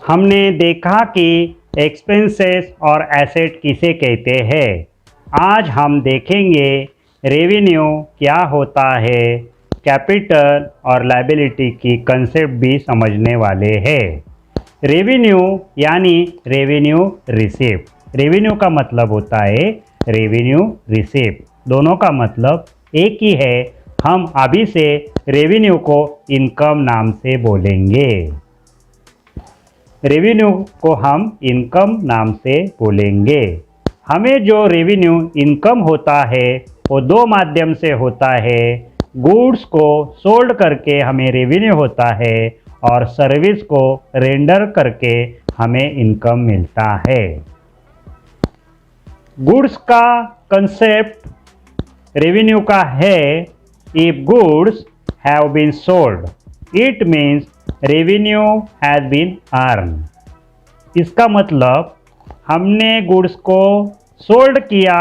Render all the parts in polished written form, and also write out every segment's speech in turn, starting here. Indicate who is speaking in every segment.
Speaker 1: हमने देखा कि एक्सपेंसेस और एसेट किसे कहते हैं। आज हम देखेंगे रेवेन्यू क्या होता है, कैपिटल और लायबिलिटी की कंसेप्ट भी समझने वाले हैं। रेवेन्यू यानी रेवेन्यू रिसीप्ट। रेवेन्यू का मतलब होता है रेवेन्यू रिसीप्ट, दोनों का मतलब एक ही है। हम अभी से रेवेन्यू को इनकम नाम से बोलेंगे। रेवेन्यू को हम इनकम नाम से बोलेंगे। हमें जो रेवेन्यू इनकम होता है वो दो माध्यम से होता है। गुड्स को सोल्ड करके हमें रेवेन्यू होता है और सर्विस को रेंडर करके हमें इनकम मिलता है। गुड्स का कंसेप्ट रेवेन्यू का है, if goods have been sold it means revenue has been earn. इसका मतलब हमने गुड्स को सोल्ड किया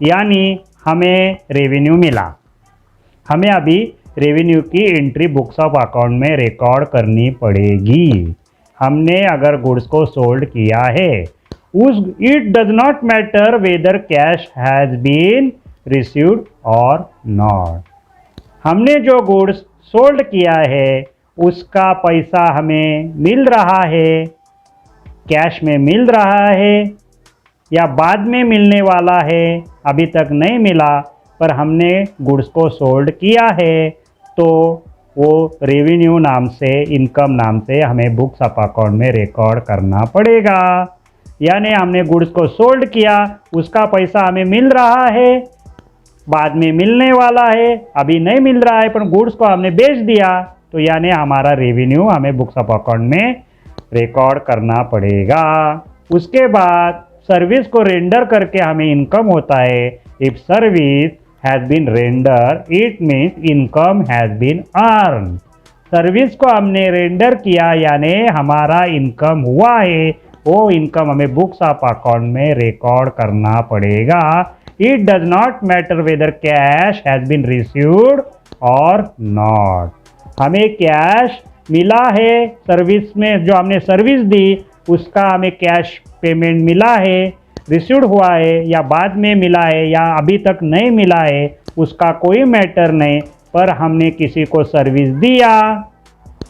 Speaker 1: यानी हमें रेवेन्यू मिला। हमें अभी रेवेन्यू की एंट्री बुक्स ऑफ अकाउंट में रिकॉर्ड करनी पड़ेगी। हमने अगर गुड्स को सोल्ड किया है, it does not matter whether cash has been received और नॉट। हमने जो गुड्स सोल्ड किया है उसका पैसा हमें मिल रहा है, कैश में मिल रहा है या बाद में मिलने वाला है, अभी तक नहीं मिला, पर हमने गुड्स को सोल्ड किया है तो वो रेवेन्यू नाम से, इनकम नाम से हमें बुक्स ऑफ अकाउंट में रिकॉर्ड करना पड़ेगा। यानी हमने गुड्स को सोल्ड किया, उसका पैसा हमें मिल रहा है, बाद में मिलने वाला है, अभी नहीं मिल रहा है, पर गुड्स को हमने बेच दिया तो यानी हमारा रेवेन्यू हमें बुक्स ऑफ अकाउंट में रिकॉर्ड करना पड़ेगा। उसके बाद सर्विस को रेंडर करके हमें इनकम होता है। If service has been render it means income has been earn. Service को हमने रेंडर किया यानी हमारा इनकम हुआ है, वो इनकम हमें बुक्स ऑफ अकाउंट में रिकॉर्ड करना पड़ेगा। It does not matter whether cash has been received और नॉट। हमें कैश मिला है, सर्विस में जो हमने सर्विस दी उसका हमें कैश पेमेंट मिला है, रिसीव्ड हुआ है या बाद में मिला है या अभी तक नहीं मिला है, उसका कोई मैटर नहीं, पर हमने किसी को सर्विस दिया,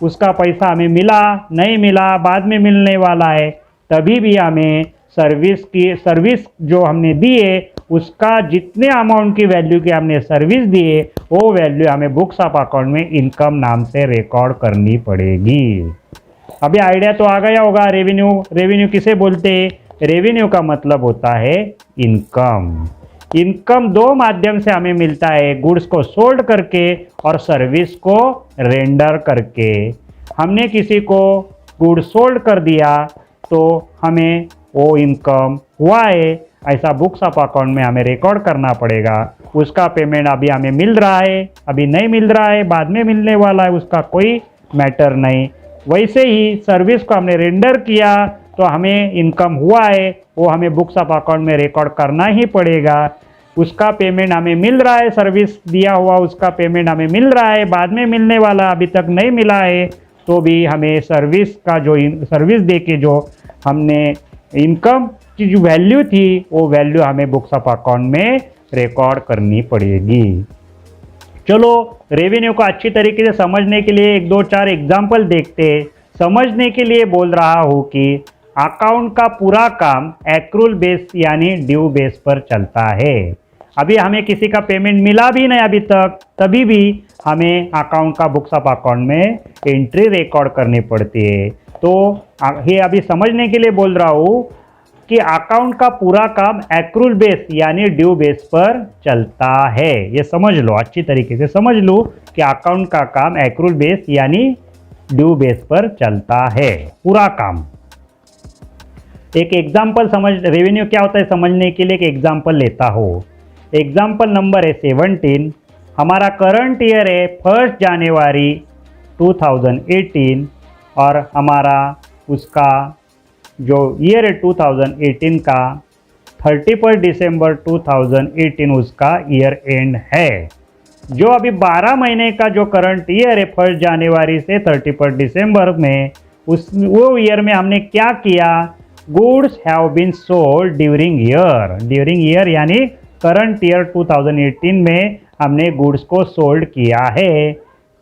Speaker 1: उसका पैसा हमें मिला, नहीं मिला, बाद में मिलने वाला है, तभी भी हमें सर्विस जो हमने दी है उसका जितने अमाउंट की वैल्यू की हमने सर्विस दी है वो वैल्यू हमें बुक्स ऑफ अकाउंट में इनकम नाम से रिकॉर्ड करनी पड़ेगी। अभी आइडिया तो आ गया होगा। रेवेन्यू किसे बोलते हैं? रेवेन्यू का मतलब होता है इनकम। इनकम दो माध्यम से हमें मिलता है, गुड्स को सोल्ड करके और सर्विस को रेंडर करके। हमने किसी को गुड्स सोल्ड कर दिया तो हमें वो इनकम हुआ है, ऐसा बुक्स ऑफ अकाउंट में हमें रिकॉर्ड करना पड़ेगा। उसका पेमेंट अभी हमें मिल रहा है, अभी नहीं मिल रहा है, बाद में मिलने वाला है, उसका कोई मैटर नहीं। वैसे ही सर्विस को हमने रेंडर किया तो हमें इनकम हुआ है, वो हमें बुक्स ऑफ अकाउंट में रिकॉर्ड करना ही पड़ेगा। उसका पेमेंट हमें मिल रहा है, सर्विस दिया हुआ उसका पेमेंट हमें मिल रहा है, बाद में मिलने वाला अभी तक नहीं मिला है, तो भी हमें सर्विस का जो सर्विस दे के जो हमने इनकम की जो वैल्यू थी वो वैल्यू हमें बुक्स ऑफ अकाउंट में रिकॉर्ड करनी पड़ेगी। चलो रेवेन्यू को अच्छी तरीके से समझने के लिए एक दो चार एग्जाम्पल देखते हैं। समझने के लिए बोल रहा हूँ कि अकाउंट का पूरा काम एक्रूल बेस यानी ड्यू बेस पर चलता है। अभी हमें किसी का पेमेंट मिला भी नहीं अभी तक, तभी भी हमें अकाउंट का बुक्स ऑफ अकाउंट में एंट्री रिकॉर्ड करनी पड़ती है। तो ये अभी समझने के लिए बोल रहा हूँ कि अकाउंट का पूरा काम एक्रूल बेस यानी ड्यू बेस पर चलता है। ये समझ लो, अच्छी तरीके से समझ लो कि अकाउंट का काम एक्रूल बेस यानी ड्यू बेस पर चलता है पूरा काम। एक एग्जाम्पल रेवेन्यू क्या होता है समझने के लिए एक एग्जाम्पल लेता हूँ। एग्जाम्पल नंबर है 17। हमारा करंट ईयर है 1 जनवरी 2018 और हमारा उसका जो ईयर है 2018 का 31 दिसंबर 2018 उसका ईयर एंड है। जो अभी 12 महीने का जो करंट ईयर है 1 जनवरी से 31 दिसंबर में, वो ईयर में हमने क्या किया, goods have been sold during year यानी करंट ईयर 2018 में हमने गुड्स को सोल्ड किया है।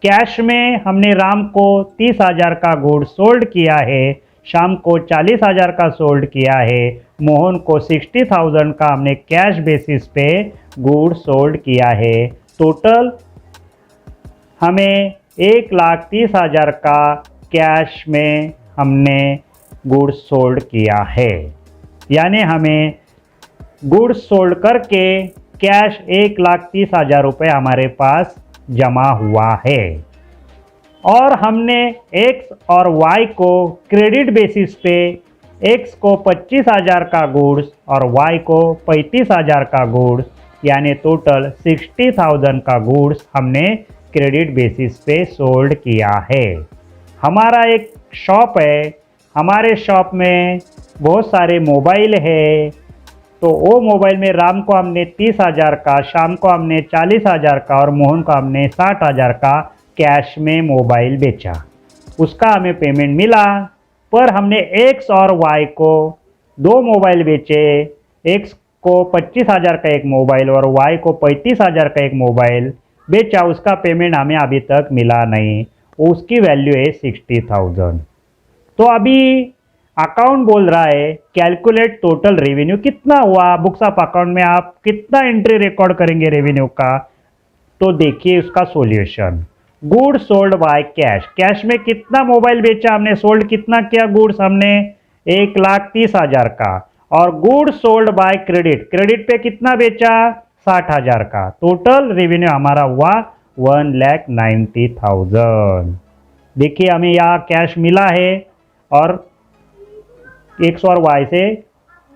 Speaker 1: कैश में हमने राम को 30,000 का गुड्स सोल्ड किया है, शाम को 40,000 का सोल्ड किया है, मोहन को 60,000 का हमने कैश बेसिस पे गुड्स सोल्ड किया है। टोटल हमें 1,30,000 का कैश में हमने गुड्स सोल्ड किया है, यानी हमें गुड्स सोल्ड करके कैश 1,30,000 रुपये हमारे पास जमा हुआ है। और हमने x और y को क्रेडिट बेसिस पे x को 25,000 का गुड्स और y को 35,000 का गुड्स यानी टोटल 60,000 का गुड्स हमने क्रेडिट बेसिस पे सोल्ड किया है। हमारा एक शॉप है, हमारे शॉप में बहुत सारे मोबाइल है, तो वो मोबाइल में राम को हमने 30,000 का, शाम को हमने 40,000 का और मोहन को हमने 60,000 का कैश में मोबाइल बेचा, उसका हमें पेमेंट मिला। पर हमने x और y को दो मोबाइल बेचे, x को 25,000 का एक मोबाइल और y को 35,000 का एक मोबाइल बेचा, उसका पेमेंट हमें अभी तक मिला नहीं, उसकी वैल्यू है 60,000। तो अभी अकाउंट बोल रहा है कैलकुलेट टोटल रेवेन्यू, कितना हुआ बुक्स ऑफ अकाउंट में, आप कितना एंट्री रिकॉर्ड करेंगे रेवेन्यू का। तो देखिए उसका solution, goods sold by cash, cash में कितना मोबाइल बेचा हमने, सोल्ड कितना किया गुड्स हमने 1,30,000 का, और goods sold by credit, credit पे कितना बेचा 60,000 का, टोटल रेवेन्यू हमारा हुआ 1,90,000। देखिए हमें यहाँ कैश मिला है और x और y से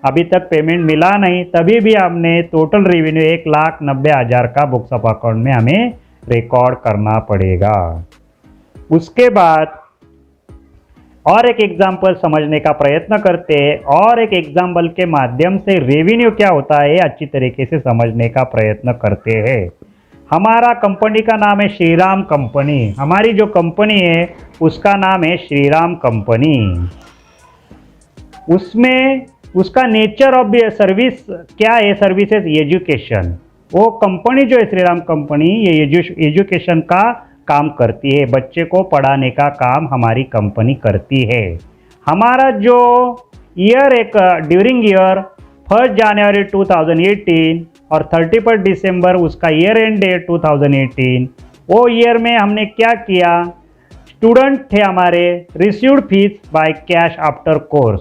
Speaker 1: अभी तक पेमेंट मिला नहीं, तभी भी हमने टोटल रेवेन्यू 1,90,000 का बुक्स ऑफ अकाउंट में हमें रिकॉर्ड करना पड़ेगा। उसके बाद और एक एग्जाम्पल समझने का प्रयत्न करते हैं, और एक एग्जाम्पल के माध्यम से रेवेन्यू क्या होता है अच्छी तरीके से समझने का प्रयत्न करते हैं। हमारा कंपनी का नाम है श्रीराम कंपनी, हमारी जो कंपनी है उसका नाम है श्रीराम कंपनी। उसमें उसका नेचर ऑफ सर्विस क्या है, सर्विसेज एजुकेशन। वो कंपनी जो है श्रीराम कंपनी, ये एजुकेशन का काम करती है, बच्चे को पढ़ाने का काम हमारी कंपनी करती है। हमारा जो ईयर एक ड्यूरिंग ईयर 1 जनवरी 2018 और 31 दिसंबर उसका ईयर एंड डेट 2018, वो ईयर में हमने क्या किया, स्टूडेंट थे हमारे, received fees bye cash after course,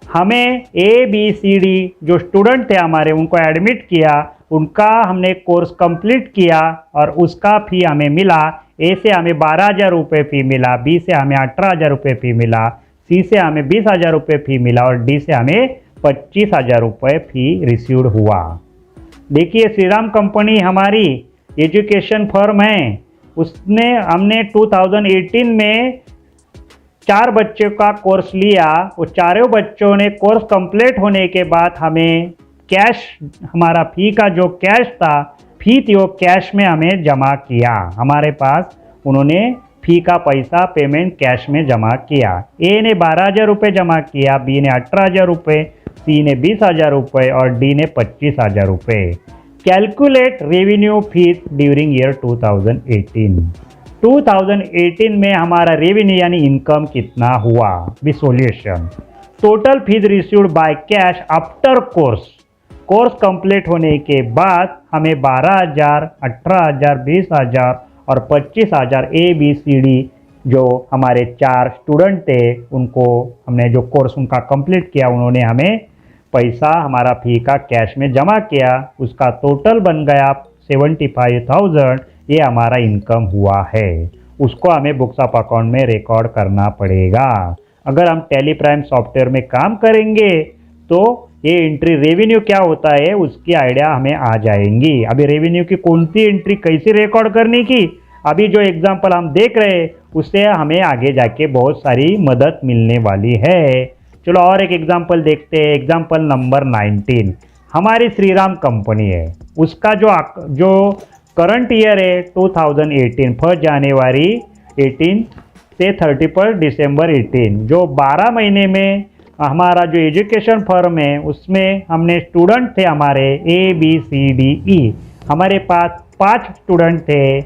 Speaker 1: हमें ABCD जो स्टूडेंट थे हमारे उनको एडमिट किया, उनका हमने कोर्स कंप्लीट किया और उसका फ़ी हमें मिला। A से हमें 12,000 रुपये फ़ी मिला, B से हमें 18,000 रुपये फ़ी मिला, C से हमें 20,000 रुपये फ़ी मिला और D से हमें 25,000 रुपये फ़ी रिसीव्ड हुआ। देखिए श्रीराम कंपनी हमारी एजुकेशन फर्म है, उसने हमने 2018 में 4 बच्चों का कोर्स लिया, वो चारों बच्चों ने कोर्स कंप्लीट होने के बाद हमें कैश, हमारा फ़ी का जो कैश था, फ़ी थी वो कैश में हमें जमा किया, हमारे पास उन्होंने फ़ी का पैसा पेमेंट कैश में जमा किया। A ने 12,000 रुपये जमा किया, B ने 18,000 रुपये, C ने 20,000 रुपये और D ने 25,000 रुपये। Calculate revenue fees during year 2018। 2018 में हमारा रेवेन्यू यानी इनकम कितना हुआ, B solution. Total fees received by cash after course, course complete होने के बाद हमें 12,000, 18,000, 20,000 और 25,000 ABCD जो हमारे 4 स्टूडेंट थे उनको हमने जो कोर्स उनका कंप्लीट किया, उन्होंने हमें पैसा हमारा फ़ी का कैश में जमा किया, उसका टोटल बन गया 75,000। ये हमारा इनकम हुआ है, उसको हमें बुक्स ऑफ अकाउंट में रिकॉर्ड करना पड़ेगा। अगर हम टैली प्राइम सॉफ्टवेयर में काम करेंगे तो ये एंट्री रेवेन्यू क्या होता है उसकी आइडिया हमें आ जाएंगी। अभी रेवेन्यू की कौन सी एंट्री कैसे रिकॉर्ड करने की, अभी जो एग्जांपल हम देख रहे हैं उससे हमें आगे जाके बहुत सारी मदद मिलने वाली है। चलो और एक एग्जांपल देखते हैं, एग्जांपल नंबर 19। हमारी श्रीराम कंपनी है, उसका जो करंट ईयर है 2018, 1 जनवरी 18 से 31 दिसंबर 18, जो 12 महीने में हमारा जो एजुकेशन फर्म है उसमें हमने स्टूडेंट थे हमारे ABCDE, हमारे पास 5 स्टूडेंट थे।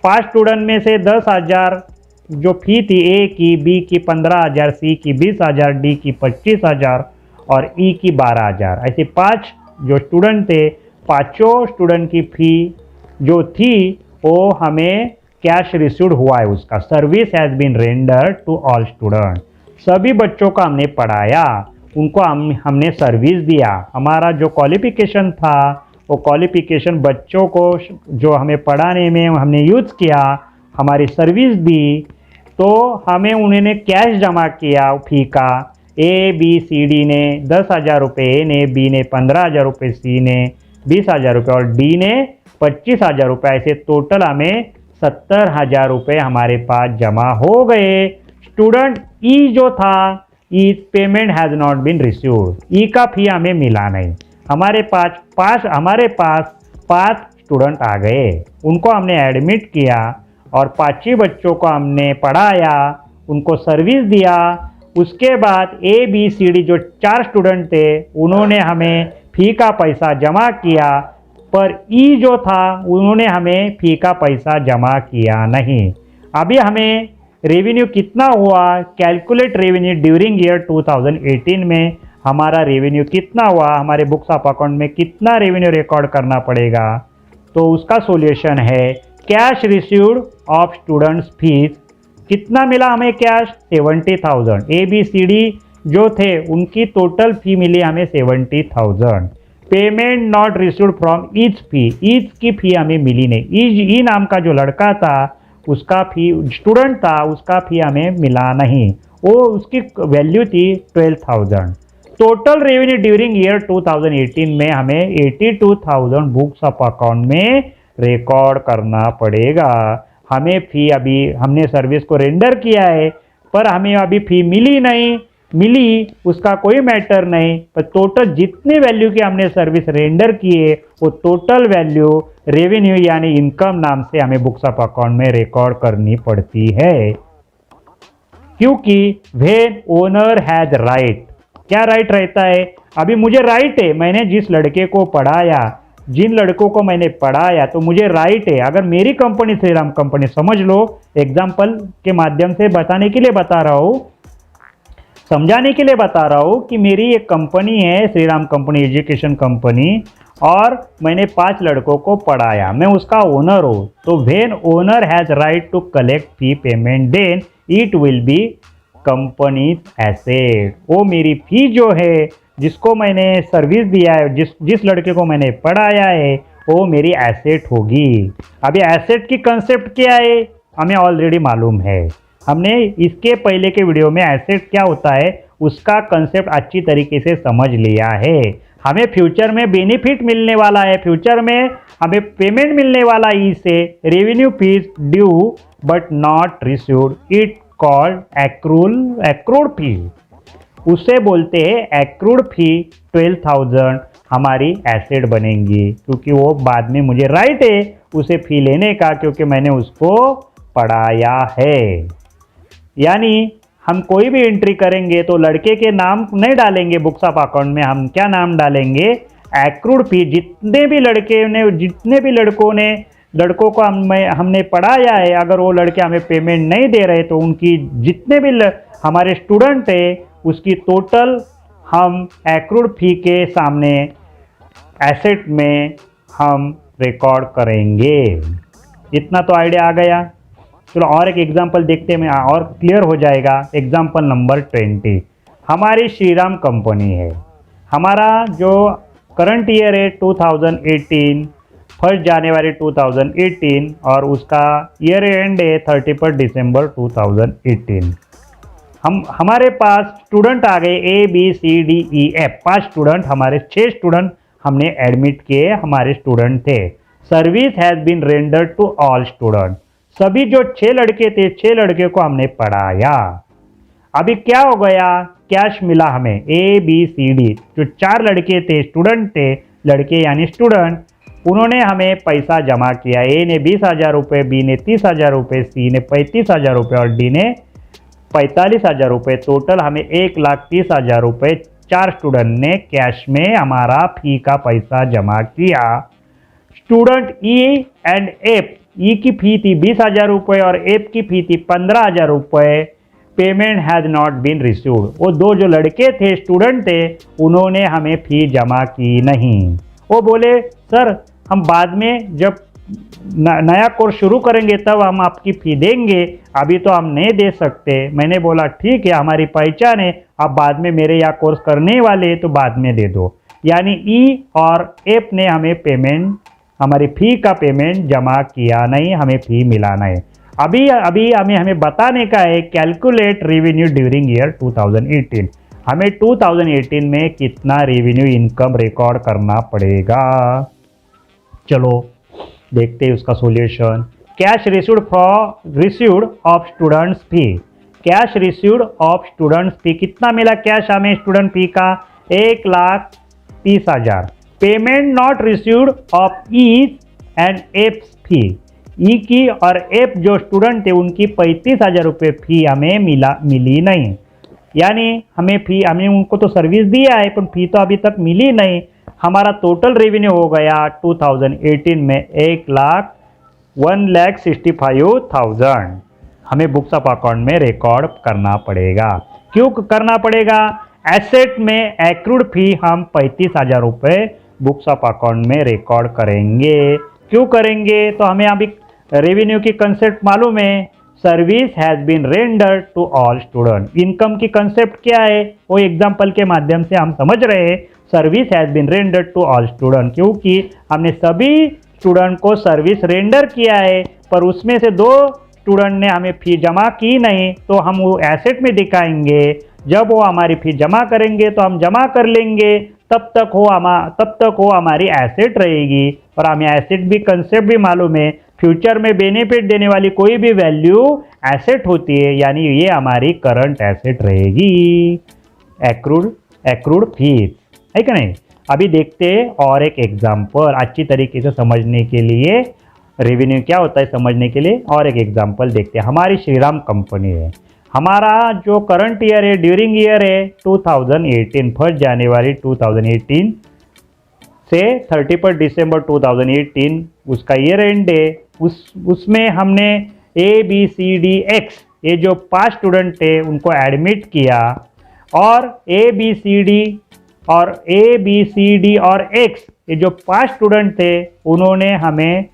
Speaker 1: 5 स्टूडेंट में से 10,000 जो फी थी, ए की, बी की 15,000, सी की 20,000, डी की 25,000 और ई की 12,000। ऐसे 5 जो स्टूडेंट थे, पाँचों स्टूडेंट की फी जो थी वो हमें कैश रिसीव्ड हुआ है, उसका service has been rendered to all student. सभी बच्चों को हमने पढ़ाया, उनको हमने सर्विस दिया। हमारा जो क्वालिफिकेशन था वो क्वालिफिकेशन बच्चों को जो हमें पढ़ाने में हमने यूज़ किया, हमारी सर्विस दी, तो हमें उन्होंने कैश जमा किया फी का। ABCD ने 10,000 रुपये, ए ने, बी ने 15,000 रुपये, सी ने 20,000 रुपये और डी ने 25,000 रुपये। ऐसे टोटल हमें 70,000 रुपये हमारे पास जमा हो गए। स्टूडेंट ई जो था, E payment has not been received, E का फी हमें मिला नहीं। हमारे पास 5 स्टूडेंट आ गए, उनको हमने एडमिट किया और 5 ही बच्चों को हमने पढ़ाया, उनको सर्विस दिया। उसके बाद ABCD जो 4 स्टूडेंट थे उन्होंने हमें फ़ी का पैसा जमा किया, पर ई जो था उन्होंने हमें फ़ी का पैसा जमा किया नहीं। अभी हमें रेवेन्यू कितना हुआ, कैलकुलेट रेवेन्यू ड्यूरिंग ईयर 2018 में हमारा रेवेन्यू कितना हुआ, हमारे बुक्स ऑफ अकाउंट में कितना रेवेन्यू रिकॉर्ड करना पड़ेगा। तो उसका सॉल्यूशन है cash received of students fees. कितना मिला हमें कैश, 70,000। ABCD जो थे उनकी टोटल फी मिली हमें 70,000। Payment not received from each fee, each की फी हमें मिली नहीं। ई नाम का जो लड़का था उसका फी, स्टूडेंट था, उसका फी हमें मिला नहीं, वो उसकी वैल्यू थी 12,000। टोटल रेवेन्यू ड्यूरिंग ईयर 2018 में हमें 82,000 बुक्स ऑफ अकाउंट में रिकॉर्ड करना पड़ेगा। हमें फ़ी अभी हमने सर्विस को रेंडर किया है पर हमें अभी फ़ी मिली उसका कोई मैटर नहीं, पर टोटल जितने वैल्यू की हमने सर्विस रेंडर किए वो टोटल वैल्यू रेवेन्यू यानी इनकम नाम से हमें बुक्स ऑफ अकाउंट में रिकॉर्ड करनी पड़ती है। क्योंकि व्हेन ओनर हैज राइट, क्या राइट रहता है, अभी मुझे राइट है, मैंने जिस लड़के को पढ़ाया, जिन लड़कों को मैंने पढ़ाया, तो मुझे राइट है। अगर मेरी कंपनी श्रीराम कंपनी, समझ लो, एग्जाम्पल के माध्यम से बताने के लिए बता रहा हूँ, समझाने के लिए बता रहा हूँ कि मेरी एक कंपनी है श्रीराम कंपनी एजुकेशन कंपनी और मैंने 5 लड़कों को पढ़ाया, मैं उसका ओनर हूँ। तो when owner has right to collect fee payment then it will be company's asset. वो मेरी फी जो है, जिसको मैंने सर्विस दिया है, जिस लड़के को मैंने पढ़ाया है, वो मेरी एसेट होगी। अभी एसेट की कंसेप्ट क्या है हमें ऑलरेडी मालूम है, हमने इसके पहले के वीडियो में एसेट क्या होता है उसका कंसेप्ट अच्छी तरीके से समझ लिया है। हमें फ्यूचर में बेनिफिट मिलने वाला है, फ्यूचर में हमें पेमेंट मिलने वाला है इससे, revenue fees due but not received, it called accrued fee, उसे बोलते हैं एक्रूड फी। 12,000 हमारी एसेट बनेंगी क्योंकि वो बाद में मुझे राइट है उसे फी लेने का, क्योंकि मैंने उसको पढ़ाया है। यानी हम कोई भी एंट्री करेंगे तो लड़के के नाम नहीं डालेंगे बुक्स ऑफ अकाउंट में, हम क्या नाम डालेंगे, एक्रूड फी। जितने भी लड़कों को हमने पढ़ाया है, अगर वो लड़के हमें पेमेंट नहीं दे रहे तो उनकी जितने भी हमारे स्टूडेंट है उसकी टोटल हम एक्रूड फी के सामने एसेट में हम रिकॉर्ड करेंगे। इतना तो आइडिया आ गया। चलो और एक एग्जांपल देखते हैं, और क्लियर हो जाएगा। एग्जांपल नंबर 20, हमारी श्रीराम कंपनी है, हमारा जो करंट ईयर है 2018, 1 जनवरी 2018 और उसका ईयर एंड है 31 दिसंबर 2018। हमारे पास स्टूडेंट आ गए ABCDEF, 5 स्टूडेंट, हमारे 6 स्टूडेंट हमने एडमिट किए, हमारे स्टूडेंट थे। Service has been rendered to all student, सभी जो 6 लड़के थे 6 लड़के को हमने पढ़ाया। अभी क्या हो गया, कैश मिला हमें। ABCD जो 4 लड़के थे, स्टूडेंट थे, लड़के यानी स्टूडेंट, उन्होंने हमें पैसा जमा किया। ए ने 20,000 रुपये, बी ने 30,000 रुपये, सी ने 35,000 रुपये और डी ने 45,000 रुपये टोटल, हमें 1,30,000 रुपये 4 स्टूडेंट ने कैश में हमारा फी का पैसा जमा किया। स्टूडेंट ई एंड एफ, ई की फी थी 20,000 रुपये और एफ की फी थी 15,000 रुपये। Payment has not been received, वो दो जो लड़के थे स्टूडेंट थे उन्होंने हमें फी जमा की नहीं। वो बोले सर हम बाद में जब नया कोर्स शुरू करेंगे तब हम आपकी फ़ी देंगे, अभी तो हम नहीं दे सकते। मैंने बोला ठीक है, हमारी पहचान है, आप बाद में मेरे यहाँ कोर्स करने वाले तो बाद में दे दो। यानी ई और एफ ने हमें पेमेंट, हमारी फ़ी का पेमेंट जमा किया नहीं, हमें फ़ी मिला नहीं। अभी हमें बताने का है कैलकुलेट रेवेन्यू ड्यूरिंग ईयर 2018। हमें 2018 में कितना रेवेन्यू इनकम रिकॉर्ड करना पड़ेगा। चलो देखते हैं उसका solution. Cash received of students fee, cash received of students fee कितना मिला कैश हमें स्टूडेंट फी का 1,30,000। Payment not received of E and F fee, E की और एफ जो स्टूडेंट थे उनकी 35,000 रुपये फी हमें मिली नहीं। यानी हमें उनको तो सर्विस दिया है पर फी तो अभी तक मिली नहीं। हमारा टोटल रेवेन्यू हो गया 2018 में 1,65,000 हमें बुक्स ऑफ अकाउंट में रिकॉर्ड करना पड़ेगा। क्यों करना पड़ेगा? एसेट में एक्रूड फी हम 35,000 रुपये बुक्स ऑफ अकाउंट में रिकॉर्ड करेंगे। क्यों करेंगे? तो हमें अभी रेवेन्यू की कंसेप्ट मालूम है, service has been rendered to all student. Income की कंसेप्ट क्या है वो एग्जाम्पल के माध्यम से हम समझ रहे हैं। Service has been rendered to all student, क्योंकि हमने सभी स्टूडेंट को सर्विस रेंडर किया है पर उसमें से 2 स्टूडेंट ने हमें फ़ी जमा की नहीं, तो हम वो एसेट में दिखाएंगे। जब वो हमारी फ़ी जमा करेंगे तो हम जमा कर लेंगे, तब तक वो हमारी एसेट रहेगी। और हमें एसेट भी कंसेप्ट भी मालूम है, फ्यूचर में बेनिफिट देने वाली कोई भी वैल्यू एसेट होती है, यानी ये हमारी करंट एसेट रहेगी। एक्रूड फीस है कि नहीं। अभी देखते हैं और एक एग्जाम्पल, अच्छी तरीके से समझने के लिए रेवेन्यू क्या होता है समझने के लिए और एक एग्जाम्पल देखते हैं। हमारी श्रीराम कंपनी है, हमारा जो करंट ईयर है ड्यूरिंग ईयर है 2018, 1 जनवरी 2018 से 31 दिसंबर 2018 उसका ईयर एंड है। उसमें हमने ABCDX ये जो 5 स्टूडेंट थे उनको एडमिट किया और ABCD और X ये जो 5 स्टूडेंट थे उन्होंने हमें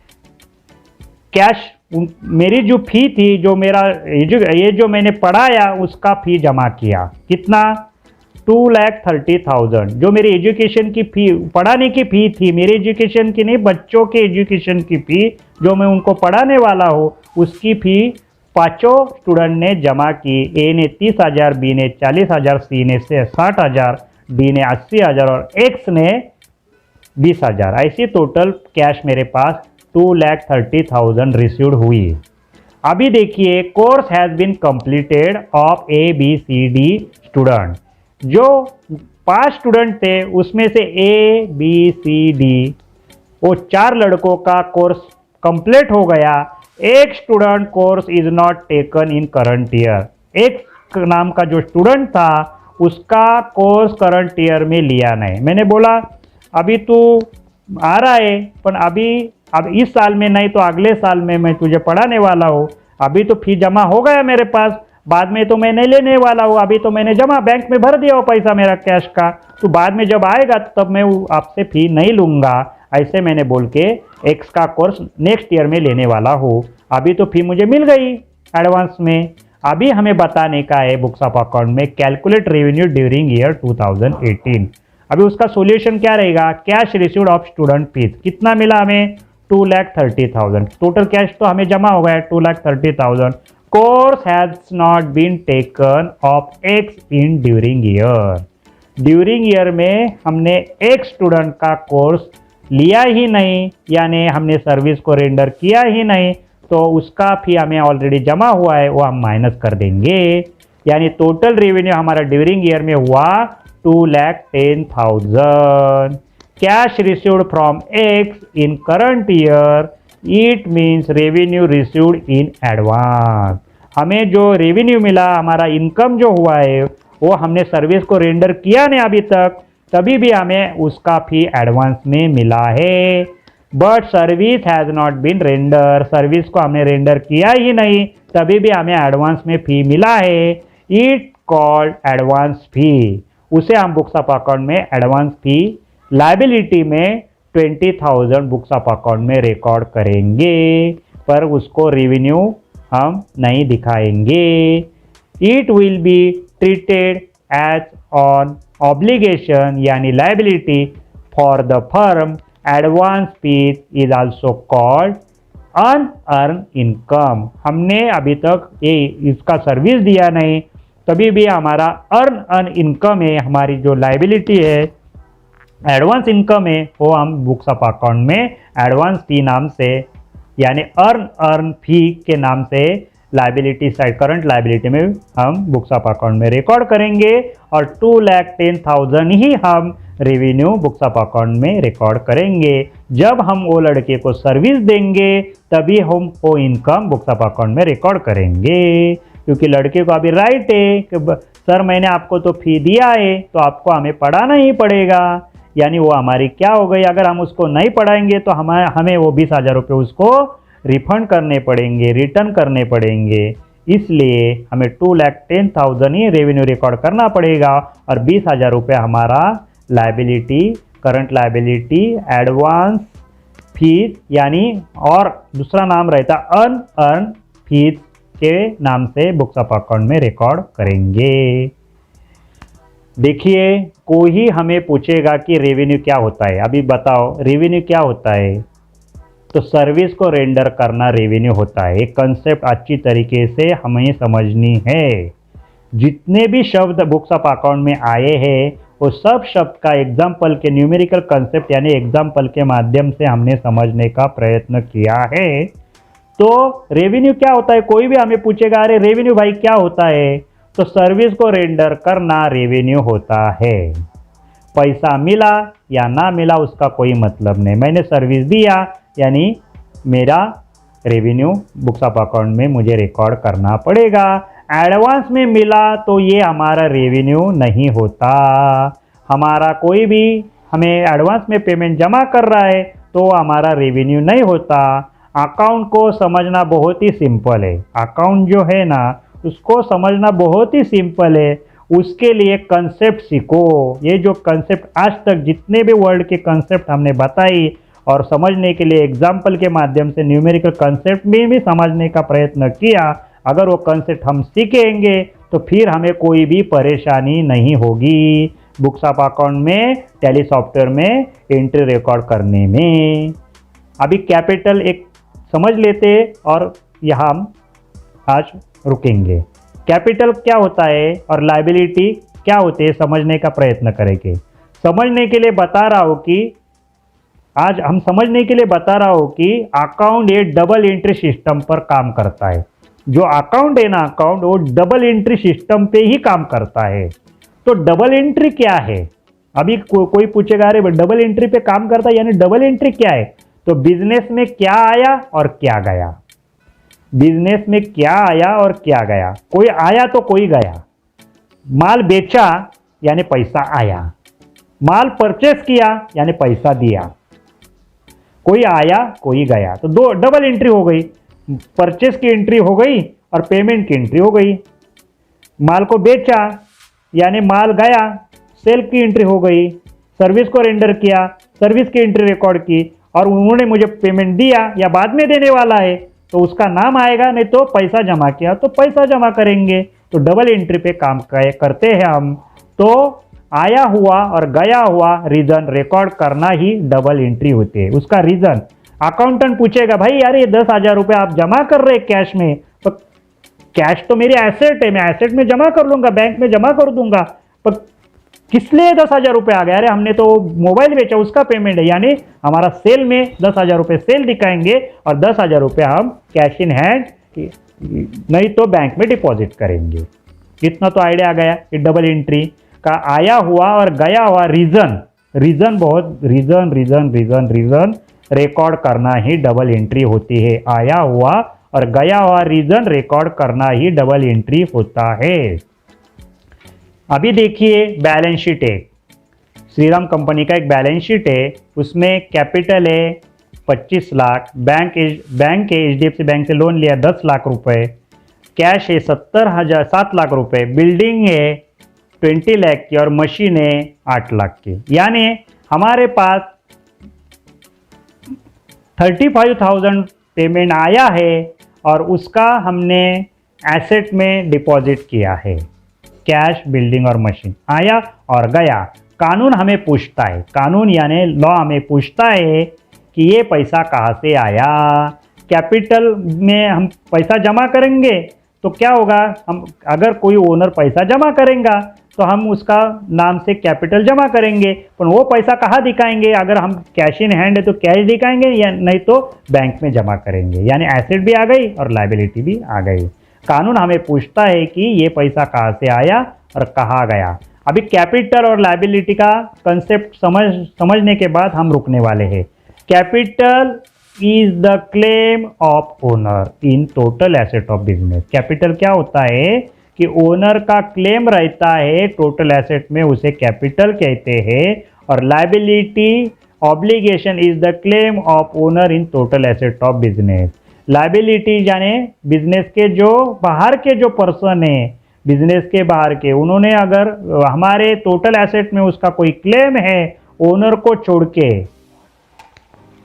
Speaker 1: कैश, मेरी जो फ़ी थी, जो मेरा ये जो मैंने पढ़ाया उसका फ़ी जमा किया। कितना? 2,30,000 जो मेरी एजुकेशन की फ़ी, पढ़ाने की फ़ी थी, मेरी एजुकेशन की नहीं, बच्चों के एजुकेशन की फ़ी जो मैं उनको पढ़ाने वाला हूँ उसकी फ़ी 5 स्टूडेंट ने जमा की। ए ने 30,000, बी ने 40,000, सी ने 60,000, डी ने 80,000 और एक्स ने 20,000। ऐसी टोटल कैश मेरे पास 2,30,000 रिसीव्ड हुई। अभी देखिए course has been completed of ABCD student. जो 5 स्टूडेंट थे उसमें से ABCD वो 4 लड़कों का कोर्स कंप्लीट हो गया। एक student course is not taken in current year, एक नाम का जो स्टूडेंट था उसका कोर्स करंट ईयर में लिया नहीं। मैंने बोला अभी तू आ रहा है पर अब इस साल में नहीं तो अगले साल में मैं तुझे पढ़ाने वाला हूँ, अभी तो फी जमा हो गया मेरे पास, बाद में तो मैं नहीं लेने वाला हूँ, अभी तो मैंने जमा बैंक में भर दिया वो पैसा मेरा कैश का, तो बाद में जब आएगा तब मैं आपसे फी नहीं लूँगा। ऐसे मैंने बोल के एक्स का कोर्स नेक्स्ट ईयर में लेने वाला हूँ। अभी तो फी मुझे मिल गई एडवांस में। अभी हमें बताने का है बुक्स ऑफ अकाउंट में कैलकुलेट रेवेन्यू ड्यूरिंग ईयर 2018। अभी उसका सॉल्यूशन क्या रहेगा? Cash received of student fees कितना मिला हमें? 2,30,000। टोटल कैश तो हमें जमा हो गया 2,30,000। Course has not been taken of X in during year. During year में हमने एक स्टूडेंट का कोर्स लिया ही नहीं, यानी हमने सर्विस को रेंडर किया ही नहीं, तो उसका फी हमें ऑलरेडी जमा हुआ है वो हम माइनस कर देंगे। यानी टोटल रेवेन्यू हमारा ड्यूरिंग ईयर में हुआ 2,10,000। Cash received from x in current year, it means revenue received in advance. हमें जो रेवेन्यू मिला, हमारा इनकम जो हुआ है, वो हमने सर्विस को रेंडर किया नहीं अभी तक, तभी भी हमें उसका फी एडवांस में मिला है। But service has not been render, service को हमने रेंडर किया ही नहीं, तभी भी हमें एडवांस में फी मिला है। इट कॉल्ड एडवांस फी, उसे हम बुक्स ऑफ अकाउंट में एडवांस फी लाइबिलिटी में 20,000 बुक्स ऑफ अकाउंट में रिकॉर्ड करेंगे, पर उसको रेवेन्यू हम नहीं दिखाएंगे। It will be treated as on obligation यानी liability for the firm. Advance fees is also called unearn income. हमने अभी तक ये इसका सर्विस दिया नहीं, तभी भी हमारा अर्न इनकम है, हमारी जो लाइबिलिटी है, एडवांस इनकम है, वो हम बुक्स ऑफ अकाउंट में एडवांस फी नाम से यानी अर्न फी के नाम से लाइबिलिटी साइड करंट लाइबिलिटी में हम बुक्स ऑफ अकाउंट में रिकॉर्ड करेंगे और 2,10,000 ही हम रेवेन्यू बुक्स ऑफ अकाउंट में रिकॉर्ड करेंगे। जब हम वो लड़के को सर्विस देंगे तभी हम वो इनकम बुक्स ऑफ अकाउंट में रिकॉर्ड करेंगे, क्योंकि लड़के को अभी राइट है कि सर मैंने आपको तो फी दिया है तो आपको हमें पढ़ाना ही पड़ेगा, यानी वो हमारी क्या हो गई, अगर हम उसको नहीं पढ़ाएंगे तो हमें वो 20,000 रुपये उसको रिफंड करने पड़ेंगे, रिटर्न करने पड़ेंगे। इसलिए हमें 2,10,000 ही रेवेन्यू रिकॉर्ड करना पड़ेगा और 20,000 रुपये हमारा liability, current liability, advance fees यानी और दूसरा नाम रहता अनअर्न फीस के नाम से बुक्स ऑफ अकाउंट में रिकॉर्ड करेंगे। देखिए, कोई हमें पूछेगा कि रेवेन्यू क्या होता है, अभी बताओ रेवेन्यू क्या होता है, तो सर्विस को रेंडर करना रेवेन्यू होता है। एक कंसेप्ट अच्छी तरीके से हमें समझनी है। जितने भी शब्द बुक्स ऑफ अकाउंट में आए हैं वो सब शब्द का एग्जाम्पल के न्यूमेरिकल कंसेप्ट यानी एग्जाम्पल के माध्यम से हमने समझने का प्रयत्न किया है। तो रेवेन्यू क्या होता है, कोई भी हमें पूछेगा अरे रेवेन्यू भाई क्या होता है, तो सर्विस को रेंडर करना रेवेन्यू होता है। पैसा मिला या ना मिला उसका कोई मतलब नहीं, मैंने सर्विस दिया यानी मेरा रेवेन्यू बुक्स ऑफ अकाउंट में मुझे रिकॉर्ड करना पड़ेगा। एडवांस में मिला तो ये हमारा रेवेन्यू नहीं होता। हमारा कोई भी हमें एडवांस में पेमेंट जमा कर रहा है तो हमारा रेवेन्यू नहीं होता। अकाउंट को समझना बहुत ही सिंपल है, अकाउंट जो है ना उसको समझना बहुत ही सिंपल है। उसके लिए कंसेप्ट सीखो। ये जो कंसेप्ट आज तक जितने भी वर्ल्ड के कंसेप्ट हमने बताई और समझने के लिए एग्जाम्पल के माध्यम से न्यूमेरिकल कंसेप्ट में भी समझने का प्रयत्न किया, अगर वो कंसेप्ट हम सीखेंगे तो फिर हमें कोई भी परेशानी नहीं होगी बुक्स ऑफ अकाउंट में, टैली सॉफ्टवेयर में एंट्री रिकॉर्ड करने में। अभी कैपिटल एक समझ लेते और यहाँ हम आज रुकेंगे। कैपिटल क्या होता है और लायबिलिटी क्या होते हैं समझने का प्रयत्न करेंगे। समझने के लिए बता रहा हूँ कि आज हम समझने के लिए बता रहा हूँ कि अकाउंट ये डबल एंट्री सिस्टम पर काम करता है। जो अकाउंट है ना, अकाउंट वो डबल एंट्री सिस्टम पे ही काम करता है। तो डबल एंट्री क्या है, अभी कोई पूछेगा अरे डबल एंट्री पे काम करता है यानी डबल एंट्री क्या है, तो बिजनेस में क्या आया और क्या गया। बिजनेस में क्या आया और क्या गया, कोई आया तो कोई गया। माल बेचा यानी पैसा आया, माल परचेस किया यानी पैसा दिया। कोई आया कोई गया, तो दो डबल एंट्री हो गई, परचेस की एंट्री हो गई और पेमेंट की एंट्री हो गई। माल को बेचा यानी माल गया, सेल की एंट्री हो गई। सर्विस को रेंडर किया, सर्विस की एंट्री रिकॉर्ड की और उन्होंने मुझे पेमेंट दिया या बाद में देने वाला है तो उसका नाम आएगा, नहीं तो पैसा जमा किया तो पैसा जमा करेंगे। तो डबल एंट्री पे काम करते हैं हम। तो आया हुआ और गया हुआ रीजन रिकॉर्ड करना ही डबल एंट्री होती है। उसका रीजन अकाउंटेंट पूछेगा भाई यार ये 10,000 रुपये आप जमा कर रहे कैश में, तो कैश तो मेरी एसेट है, मैं एसेट में जमा कर लूंगा, बैंक में जमा कर दूंगा, पर किस लिए 10,000 रुपये आ गया, अरे हमने तो मोबाइल बेचा उसका पेमेंट है, यानी हमारा सेल में 10,000 रुपये सेल दिखाएंगे और 10,000 रुपये हम कैश इन हैंड नहीं तो बैंक में डिपॉजिट करेंगे। इतना तो आइडिया आ गया कि डबल एंट्री का आया हुआ और गया हुआ रीजन बहुत रीजन रिकॉर्ड करना ही डबल एंट्री होती है। आया हुआ और गया हुआ रीजन रिकॉर्ड करना ही डबल एंट्री होता है। अभी देखिए बैलेंस शीट है, श्रीराम कंपनी का एक बैलेंस शीट है, उसमें कैपिटल है 25 लाख, बैंक है HDFC बैंक से लोन लिया 10 लाख रुपए, कैश है 7 लाख रुपए, बिल्डिंग है 20 लाख की और मशीन है 8 लाख की। यानी हमारे पास 35,000 पेमेंट आया है और उसका हमने एसेट में डिपॉजिट किया है। कैश, बिल्डिंग और मशीन आया और गया। कानून हमें पूछता है, कानून यानी लॉ हमें पूछता है कि ये पैसा कहाँ से आया। कैपिटल में हम पैसा जमा करेंगे तो क्या होगा, हम अगर कोई ओनर पैसा जमा करेगा तो हम उसका नाम से कैपिटल जमा करेंगे, पर वो पैसा कहाँ दिखाएंगे, अगर हम कैश इन हैंड है तो कैश दिखाएंगे या नहीं तो बैंक में जमा करेंगे। यानी एसेट भी आ गई और लायबिलिटी भी आ गई। कानून हमें पूछता है कि ये पैसा कहाँ से आया और कहाँ गया। अभी कैपिटल और लायबिलिटी का कंसेप्ट समझने के बाद हम रुकने वाले हैं। Capital is the claim of owner in total asset of business. Capital क्या होता है कि ओनर का क्लेम रहता है टोटल एसेट में, उसे कैपिटल कहते हैं। और liability obligation is the claim of owner in total asset of business. Liability यानी बिजनेस के जो बाहर के जो पर्सन है, बिजनेस के बाहर के, उन्होंने अगर हमारे टोटल एसेट में उसका कोई क्लेम है ओनर को छोड़ के,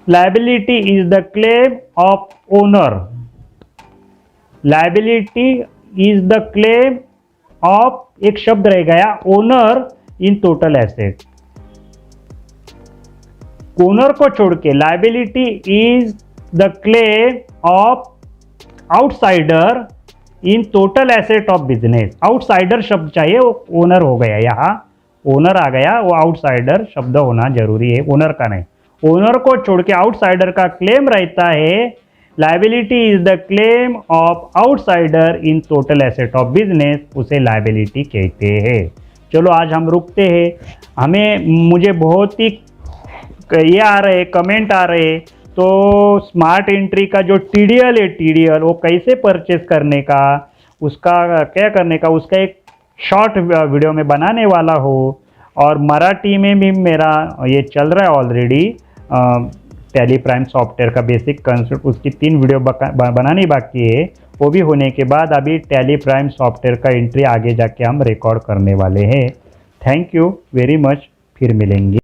Speaker 1: liability is the claim of owner. Liability is the claim of, एक शब्द रह गया, owner in total asset. Owner को छोड़ के liability is the claim of outsider in total asset of business. Outsider शब्द चाहिए, वो ओनर हो गया, यहाँ ओनर आ गया, वो आउटसाइडर शब्द होना जरूरी है, ओनर का नहीं। ओनर को छोड़ के आउटसाइडर का क्लेम रहता है। Liability is the claim of outsider in total asset of business, उसे लायबिलिटी कहते हैं। चलो आज हम रुकते हैं। मुझे बहुत ही ये आ रहे कमेंट आ रहे, तो स्मार्ट एंट्री का जो TDL है, TDL वो कैसे परचेस करने का, उसका क्या करने का, उसका एक शॉर्ट वीडियो में बनाने वाला हो। और मराठी में भी मेरा ये चल रहा है ऑलरेडी, टैली प्राइम सॉफ्टवेयर का बेसिक कंसेप्ट, उसकी 3 वीडियो बनानी बाकी है। वो भी होने के बाद अभी टैली प्राइम सॉफ्टवेयर का एंट्री आगे जाके हम रिकॉर्ड करने वाले हैं। थैंक यू वेरी मच, फिर मिलेंगे।